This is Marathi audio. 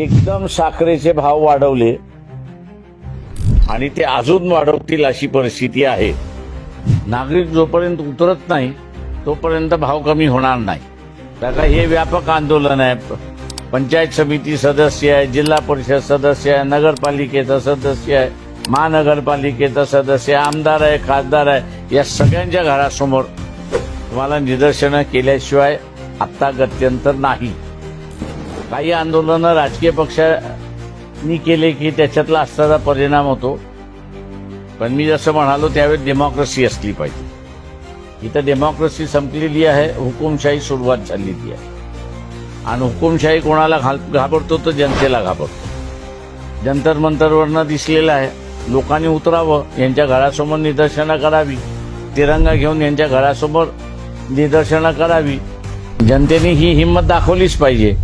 एकदम साखरेचे भाव वाढवले आणि ते अजून वाढवतील अशी परिस्थिती आहे। नागरिक जोपर्यंत उतरत नाही तोपर्यंत भाव कमी होणार नाही। त्याचा हे व्यापक आंदोलन आहे। पंचायत समिती सदस्य आहे, जिल्हा परिषद सदस्य आहे, नगरपालिकेचा सदस्य आहे, महानगरपालिकेचा सदस्य आहे, आमदार आहे, खासदार आहे, या सगळ्यांच्या घरासमोर तुम्हाला निदर्शनं केल्याशिवाय आता गत्यंतर नाही। काही आंदोलनं राजकीय पक्षांनी केले की त्याच्यातला असणारा परिणाम होतो, पण मी जसं म्हणालो त्यावेळी डेमोक्रेसी असली पाहिजे। इथं डेमोक्रेसी संपलेली आहे, हुकुमशाही सुरुवात झालेली आहे आणि हुकुमशाही कोणाला घाबरतो तर जनतेला घाबरतो। जंतर मंतरवरनं दिसलेलं आहे, लोकांनी उतरावं, यांच्या घरासमोर निदर्शनं करावी, तिरंगा घेऊन यांच्या घरासमोर निदर्शनं करावी। जनतेने ही हिंमत दाखवलीच पाहिजे।